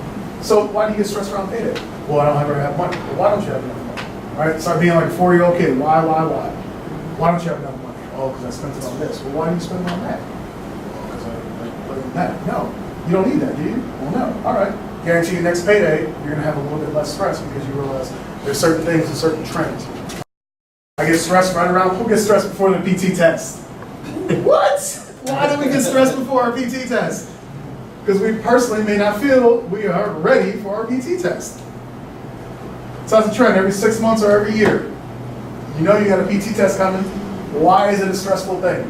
So why do you get stressed around payday? Well, I don't ever have money. Well, why don't you have enough money? Right? Start being like a 4-year-old kid. Why? Why don't you have enough money? Oh, because I spent it on this. Well, why do you spend it on that? Well, because I put it in that. No. You don't need that, do you? Well, no. All right. Guarantee you next payday, you're going to have a little bit less stress because you realize there's certain things and certain trends. I get stressed right around, who gets stressed before the PT test? What? Why do we get stressed before our PT test? Because we personally may not feel we are ready for our PT test. So that's a trend every 6 months or every year. You know you got a PT test coming. Why is it a stressful thing?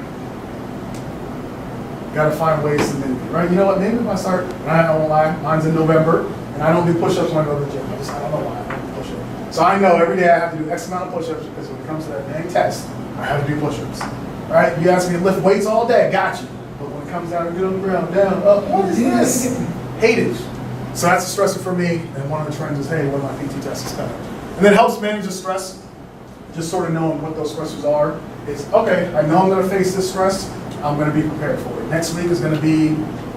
You got to find ways to mitigate, right? You know what? Maybe if I start, and I don't lie, mine's in November, and I don't do push-ups when I go to the gym. I don't know why I don't do push-ups. So I know every day I have to do X amount of push-ups because when it comes to that dang test, I have to do push-ups. Right? You ask me to lift weights all day, got you. But when it comes down to get on the ground, down, up, what is this? Hate it. So that's a stressor for me, and one of the trends is, hey, when my PT test is coming. And then helps manage the stress, just sort of knowing what those stressors are, is, okay, I know I'm gonna face this stress, I'm gonna be prepared for it. Next week is gonna be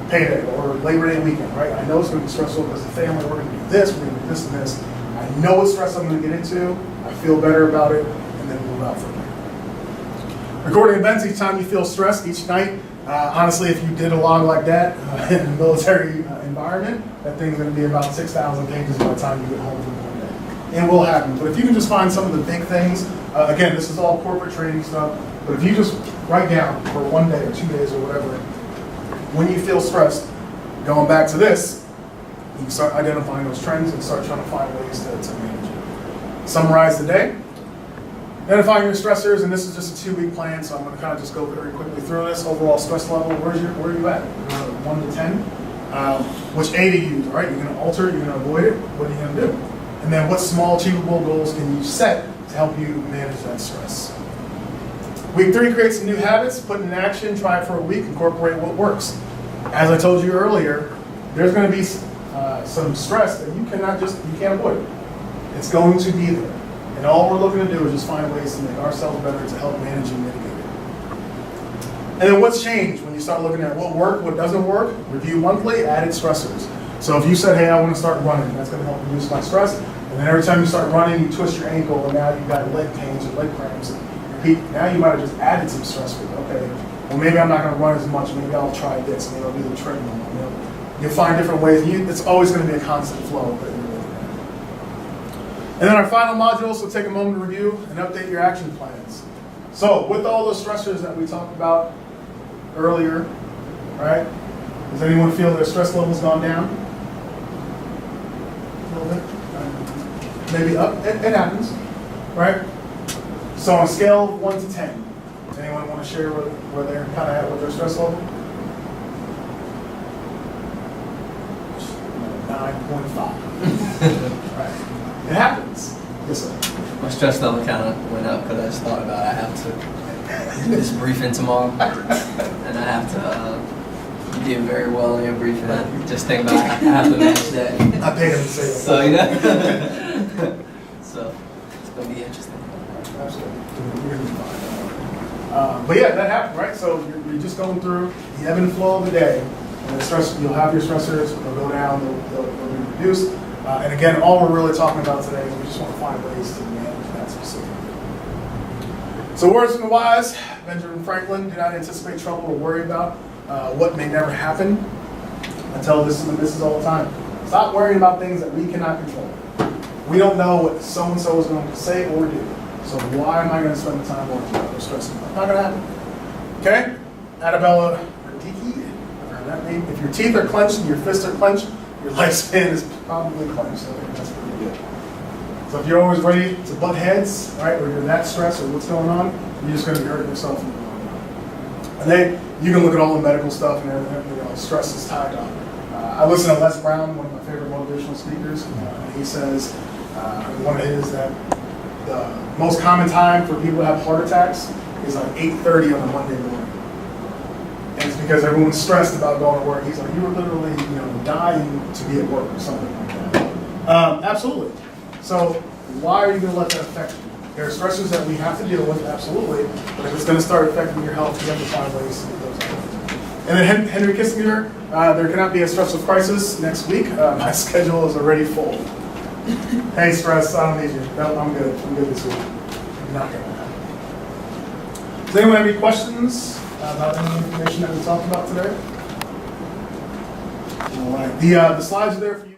payday or Labor Day weekend, right? I know it's gonna be stressful because the family, we're gonna do this, we're gonna do this and this. I know what stress I'm gonna get into, I feel better about it, and then move out from there. Recording events, each time you feel stressed, each night, honestly, if you did a log like that in a military environment, that thing's going to be about 6,000 pages by the time you get home from one day. It will happen, but if you can just find some of the big things, again, this is all corporate training stuff, but if you just write down for 1 day or 2 days or whatever, when you feel stressed, going back to this, you can start identifying those trends and start trying to find ways to manage it. Summarize the day. Identifying your stressors, and this is just a 2-week plan, so I'm going to kind of just go very quickly through this. Overall stress level, where are you at? 1 to 10. Which A to use, all right? You're going to alter, you're going to avoid it. What are you going to do? And then what small achievable goals can you set to help you manage that stress? Week 3, create some new habits, put it in action, try it for a week, incorporate what works. As I told you earlier, there's going to be some stress that you can't avoid it. It's going to be there. And all we're looking to do is just find ways to make ourselves better to help manage and mitigate it. And then what's changed when you start looking at what worked, what doesn't work, review monthly, added stressors. So if you said, hey, I want to start running, that's going to help reduce my stress. And then every time you start running, you twist your ankle, and now you've got leg pains or leg cramps. And repeat. Now you might have just added some stress with it. Okay, well, maybe I'm not going to run as much. Maybe I'll try this. Maybe I'll do the treadmill. You'll find different ways. It's always going to be a constant flow. And then our final module, so take a moment to review and update your action plans. So with all those stressors that we talked about earlier, right? Does anyone feel their stress level's gone down? A little bit? Maybe up? It happens, right? So on a scale of 1 to 10, does anyone want to share where they're kind of at with their stress level? 9.5. Right. It happens. Yes, sir. My stress level kind of went up because I just thought about I have to do this briefing tomorrow, and I have to do very well in your briefing. I just think about I have to match that. I paid him to say that. So you know, so it's gonna be interesting. Absolutely. We're gonna be fine. But yeah, that happened, right? So you're just going through the ebb and flow of the day, and the stress. You'll have your stressors. They'll go down. They'll be reduced. And again, all we're really talking about today is we just want to find ways to manage that specifically. So words from the wise, Benjamin Franklin, do not anticipate trouble or worry about what may never happen. I tell this to the missus all the time. Stop worrying about things that we cannot control. We don't know what so-and-so is going to say or do. So why am I going to spend the time worrying about it or stressing about it? Not going to happen. Okay? Annabella Radicki, I've heard that name. If your teeth are clenched and your fists are clenched, your lifespan is probably clenched. So I think that's pretty good. So if you're always ready to butt heads, right, or you're that stressed or what's going on, you're just going to be hurting yourself in the long run. And then you can look at all the medical stuff and everything, you know, stress is tied up. I listen to Les Brown, one of my favorite motivational speakers, and he says, one of his, that the most common time for people to have heart attacks is like 8:30 on a Monday morning. And it's because everyone's stressed about going to work. He's like, you were literally, you know, dying to be at work or something like that. Absolutely. So why are you going to let that affect you? There are stressors that we have to deal with, absolutely, but if it's going to start affecting your health, you have to find ways to get those out. And then Henry Kissinger, there cannot be a stressful crisis next week. My schedule is already full. Hey, stress, I don't need you. No, I'm good. I'm good this week. Not going to happen. Does anyone have any questions about any information that we talked about today? All right. The slides are there for you.